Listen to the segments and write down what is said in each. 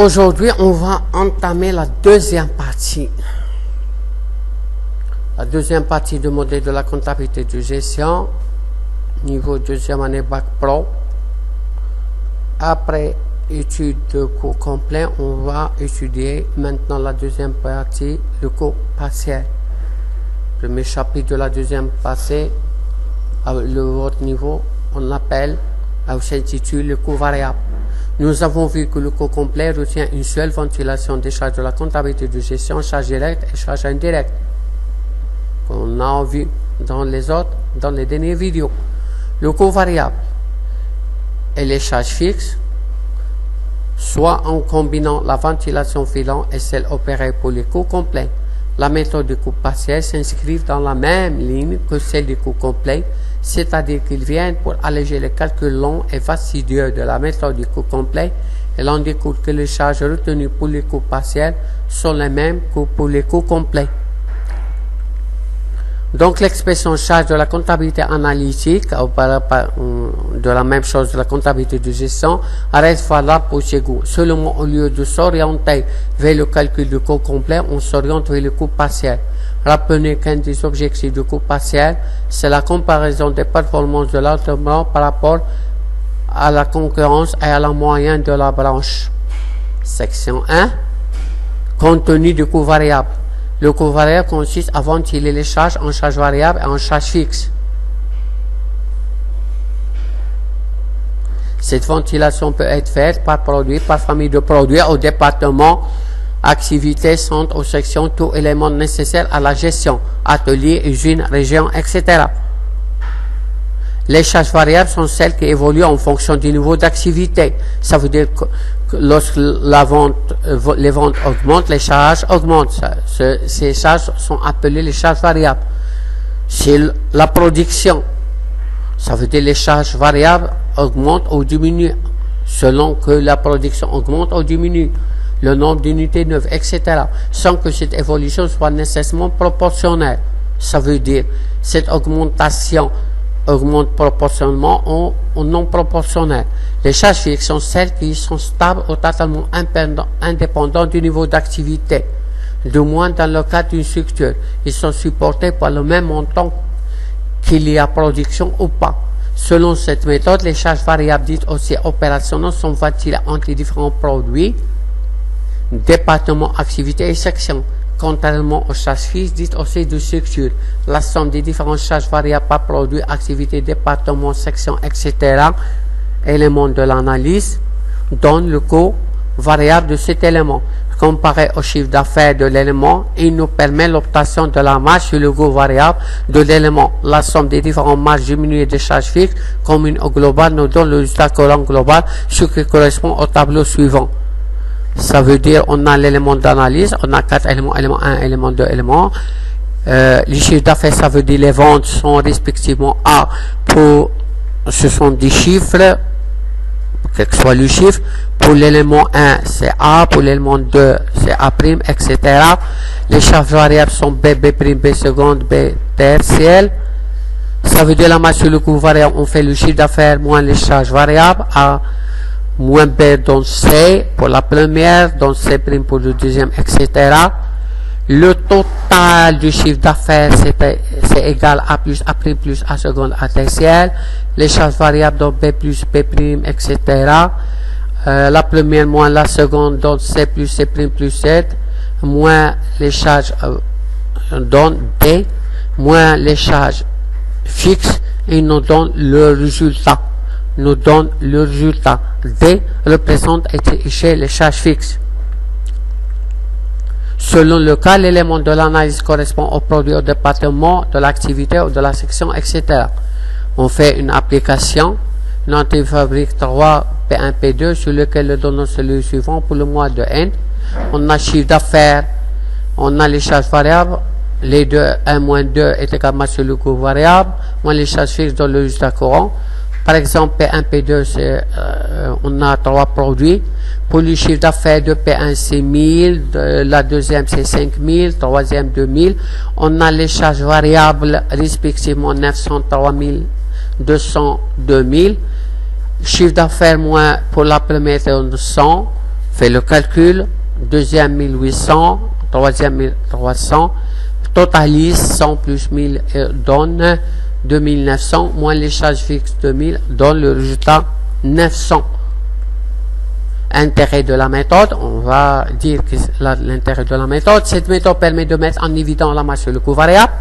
Aujourd'hui, on va entamer la deuxième partie. La deuxième partie du modèle de la comptabilité de gestion, niveau deuxième année Bac Pro. Après étude de cours complet, on va étudier maintenant la deuxième partie, le cours partiel. Le premier chapitre de la deuxième partie, votre niveau, on l'appelle, s'intitule le cours variable. Nous avons vu que le cours complet retient une seule ventilation des charges de la comptabilité de gestion, charges directes et charges indirectes. On a vu dans les dernières vidéos. Le coût variable et les charges fixes, soit en combinant la ventilation filant et celle opérée pour les coûts complets. La méthode du coût partiel s'inscrit dans la même ligne que celle du coût complet, c'est-à-dire qu'ils viennent pour alléger les calculs longs et fastidieux de la méthode du coût complet. Il en découle que les charges retenues pour les coûts partiels sont les mêmes que pour les coûts complets. Donc l'expression charge de la comptabilité analytique, de la même chose de la comptabilité de gestion, reste valable pour ces coûts. Seulement au lieu de s'orienter vers le calcul du coût complet, on s'oriente vers le coût partiel. Rappelez qu'un des objectifs du coût partiel, c'est la comparaison des performances de l'entreprise par rapport à la concurrence et à la moyenne de la branche. Section 1. Contenu du coût variable. Le coût variable consiste à ventiler les charges en charges variables et en charges fixes. Cette ventilation peut être faite par produit, par famille de produits, au département, activités, centres, aux sections, tout élément nécessaire à la gestion, ateliers, usines, régions, etc. Les charges variables sont celles qui évoluent en fonction du niveau d'activité. Ça veut dire que lorsque les ventes augmentent, les charges augmentent. Ces charges sont appelées les charges variables. C'est la production. Ça veut dire les charges variables augmentent ou diminuent selon que la production augmente ou diminue, le nombre d'unités neuves, etc. Sans que cette évolution soit nécessairement proportionnelle. Ça veut dire cette augmentation augmente proportionnellement ou non proportionnel. Les charges fixes sont celles qui sont stables ou totalement indépendantes du niveau d'activité, du moins dans le cas d'une structure. Ils sont supportés par le même montant qu'il y a production ou pas. Selon cette méthode, les charges variables dites aussi opérationnelles sont ventilées entre les différents produits, départements, activités et sections. Contrairement aux charges fixes dites aussi de structure, la somme des différentes charges variables par produit, activité, département, section, etc., éléments de l'analyse, donne le coût variable de cet élément. Comparé au chiffre d'affaires de l'élément, il nous permet l'obtention de la marge sur le coût variable de l'élément. La somme des différentes marges diminuées des charges fixes communes au global nous donne le résultat courant global, ce qui correspond au tableau suivant. Ça veut dire on a l'élément d'analyse, on a 4 éléments, élément 1, élément 2, élément. Les chiffres d'affaires, ça veut dire les ventes sont respectivement A ce sont des chiffres, quel que soit le chiffre. Pour l'élément 1, c'est A, pour l'élément 2, c'est A', etc. Les charges variables sont B, B', B seconde, B tertielle. Ça veut dire la marge sur le coût variable, on fait le chiffre d'affaires moins les charges variables, A moins B dans C pour la première, dans C' pour le deuxième, etc. Le total du chiffre d'affaires, c'est égal à plus A' plus A seconde A tertielle. Les charges variables dans B plus B', etc. La première moins la seconde dans C plus C' plus C, moins les charges dans D, moins les charges fixes, et nous donne le résultat. D représente chez les charges fixes. Selon le cas, l'élément de l'analyse correspond au produit, au département, de l'activité ou de la section, etc. On fait une application, une antifabrique 3 P1 P2 sur lequel le donnons celui suivant pour le mois de N. On a chiffre d'affaires, on a les charges variables, les 2, 1 moins 2 est égal à sur le coût variable, moins les charges fixes dans le résultat courant. Par exemple, P1, P2, on a 3 produits. Pour le chiffre d'affaires de P1, c'est 1000. La deuxième, c'est 5000. Troisième, 2000. On a les charges variables, respectivement 900, 3000, 200, 2000. Chiffre d'affaires moins pour la première, 100. fait le calcul, deuxième 1800, troisième 1300, totalise 100 plus 1000 donne 2900, moins les charges fixes de 1000 donne le résultat 900. Intérêt de la méthode, on va dire que l'intérêt de la méthode, cette méthode permet de mettre en évidence la masse sur le coût variable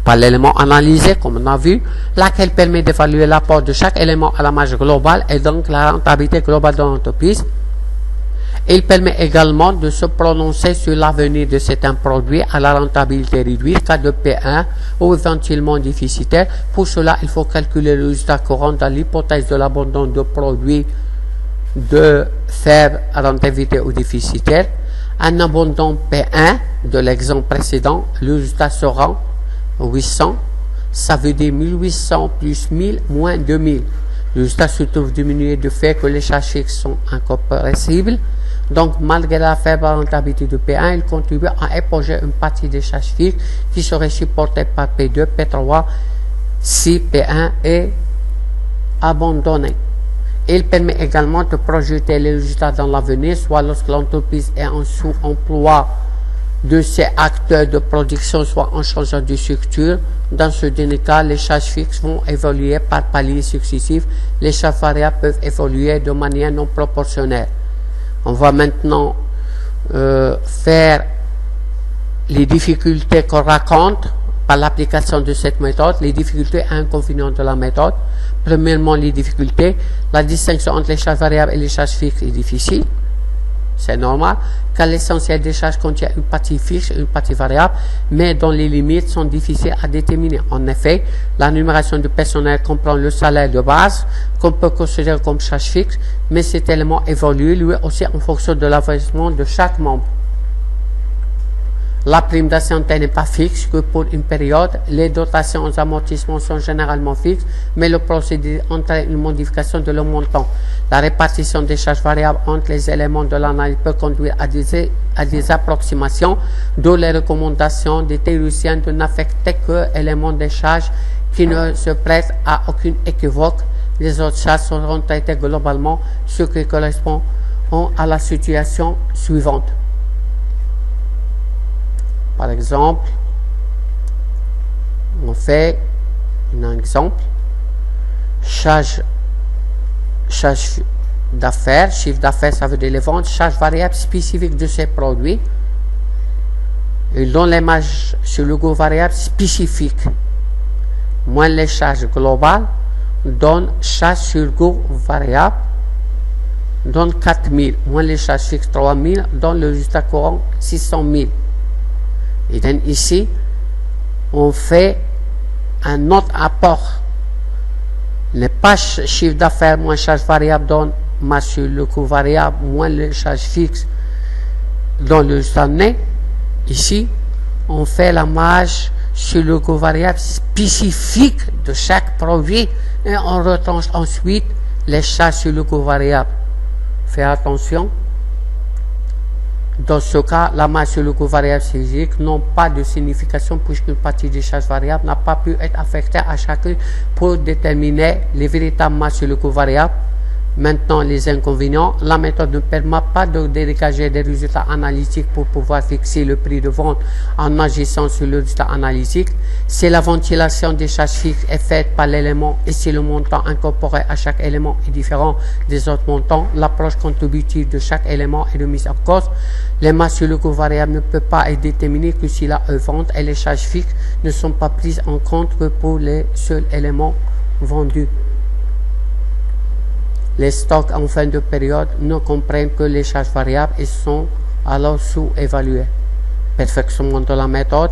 par l'élément analysé, comme on a vu, laquelle permet d'évaluer l'apport de chaque élément à la marge globale et donc la rentabilité globale de l'entreprise. Il permet également de se prononcer sur l'avenir de certains produits à la rentabilité réduite, cas de P1 ou éventuellement déficitaire. Pour cela, il faut calculer le résultat courant dans l'hypothèse de l'abandon de produits de faible rentabilité ou déficitaire. Un abandon P1 de l'exemple précédent, le résultat sera 800, ça veut dire 1800 plus 1000 moins 2000. Le résultat se trouve diminué du fait que les charges fixes sont incompressibles. Donc, malgré la faible rentabilité de P1, il contribue à éponger une partie des charges fixes qui seraient supportées par P2, P3 si P1 est abandonné. Il permet également de projeter les résultats dans l'avenir, soit lorsque l'entreprise est en sous-emploi de ses acteurs de production, soit en changeant de structure. Dans ce dernier cas, les charges fixes vont évoluer par paliers successifs. Les charges variables peuvent évoluer de manière non proportionnelle. On va maintenant faire les difficultés qu'on raconte par l'application de cette méthode, les difficultés et inconvénients de la méthode. Premièrement, les difficultés. La distinction entre les charges variables et les charges fixes est difficile. C'est normal, car l'essentiel des charges contient une partie fixe et une partie variable, mais dont les limites sont difficiles à déterminer. En effet, la numération du personnel comprend le salaire de base, qu'on peut considérer comme charge fixe, mais cet élément évolue lui aussi en fonction de l'avancement de chaque membre. La prime d'ancienneté n'est pas fixe que pour une période. Les dotations aux amortissements sont généralement fixes, mais le procédé entraîne une modification de leur montant. La répartition des charges variables entre les éléments de l'analyse peut conduire à des approximations, d'où les recommandations des théoriciens de n'affecter que l'élément des charges qui ne se prêtent à aucune équivoque. Les autres charges seront traitées globalement, ce qui correspond à la situation suivante. Par exemple, on fait un exemple, charge d'affaires, chiffre d'affaires ça veut dire les ventes, charge variable spécifique de ces produits, et dont les marges sur le coût variable spécifique, moins les charges globales, donne charge sur coût variable, donne 4000, moins les charges fixes 3000, donne le résultat courant 600 000. Et donc ici, on fait un autre apport. Les pas chiffre d'affaires moins charge variable donne marge sur le coût variable moins les charges fixes dans le résultat net. Ici, on fait la marge sur le coût variable spécifique de chaque produit et on retranche ensuite les charges sur le coût variable. Faites attention. Dans ce cas, la marge sur le coût variable physique n'ont pas de signification puisqu'une partie des charges variables n'a pas pu être affectée à chacun pour déterminer les véritables marges sur le coût variable. Maintenant, les inconvénients. La méthode ne permet pas de dégager des résultats analytiques pour pouvoir fixer le prix de vente en agissant sur le résultat analytique. Si la ventilation des charges fixes est faite par l'élément et si le montant incorporé à chaque élément est différent des autres montants, l'approche contributive de chaque élément est remise en cause. Les marges sur le coût variable ne peuvent pas être déterminées que si la vente et les charges fixes ne sont pas prises en compte que pour les seuls éléments vendus. Les stocks en fin de période ne comprennent que les charges variables et sont alors sous-évalués. Perfectionnement de la méthode.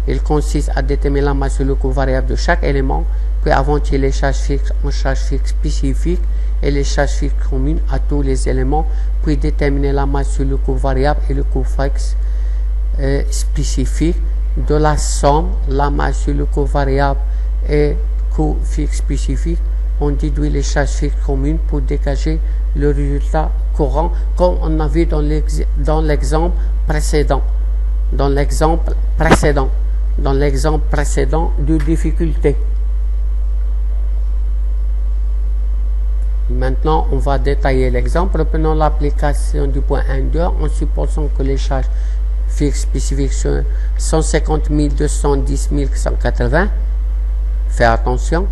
Il consiste à déterminer la marge sur le coût variable de chaque élément, puis à ventiler les charges fixes en charges fixes spécifiques et les charges fixes communes à tous les éléments, puis déterminer la marge sur le coût variable et le coût fixe spécifique. De la somme, la marge sur le coût variable et coût fixe spécifique, on déduit les charges fixes communes pour dégager le résultat courant, comme on a vu dans l'exemple précédent. Dans l'exemple précédent de difficulté. Maintenant, on va détailler l'exemple. Reprenons l'application du point 1.2 en supposant que les charges fixes spécifiques sont 150 210 180. Fais attention.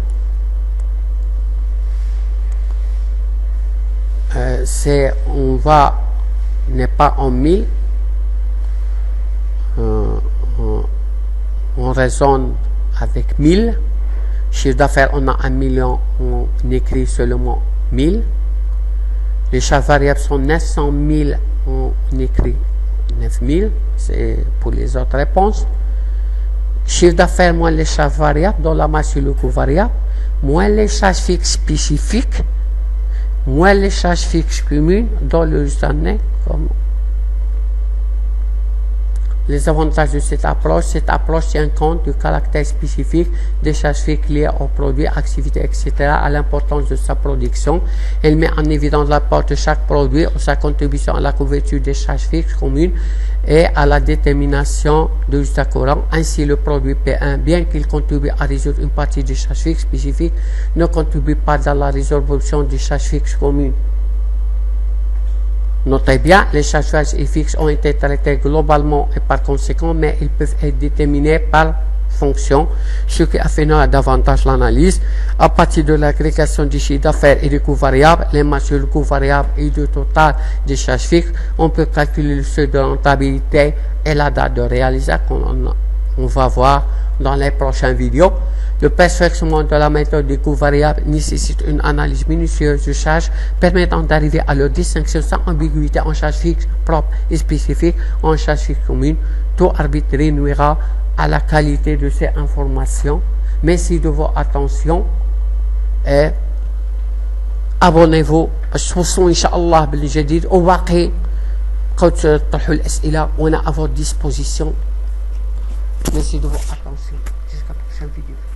On va, n'est pas en 1000. On raisonne avec 1000. Chiffre d'affaires, on a 1 million, on écrit seulement 1000. Les charges variables sont 900 000, on écrit 9000. C'est pour les autres réponses. Chiffre d'affaires moins les charges variables, dans la masse sur le coût variable, moins les charges fixes spécifiques, moins les charges fixes communes, dans le résultat net, comme les avantages de cette approche tient compte du caractère spécifique des charges fixes liées aux produits, activités, etc., à l'importance de sa production. Elle met en évidence l'apport de chaque produit ou sa contribution à la couverture des charges fixes communes et à la détermination de résultats courants. Ainsi, le produit P1, bien qu'il contribue à résoudre une partie des charges fixes spécifiques, ne contribue pas à la résolution des charges fixes communes. Notez bien, les charges fixes ont été traitées globalement et par conséquent, mais ils peuvent être déterminés par fonction, ce qui affinera davantage l'analyse. À partir de l'agrégation du chiffre d'affaires et du coût variable, les masses sur le coût variable et du total des charges fixes, on peut calculer le seuil de rentabilité et la date de réalisation qu'on va voir dans les prochaines vidéos. Le perfectionnement de la méthode des coûts variables nécessite une analyse minutieuse de charges permettant d'arriver à leur distinction sans ambiguïté en charges fixes propres et spécifiques ou en charges fixes communes. Tout arbitre nuira à la qualité de ces informations. Merci de votre attention et abonnez-vous. اشوفوا إن شاء الله بالجديد وباقي قد تطرحوا الأسئلة وأنا à votre disposition. Merci de votre attention. Jusqu'à la prochaine vidéo.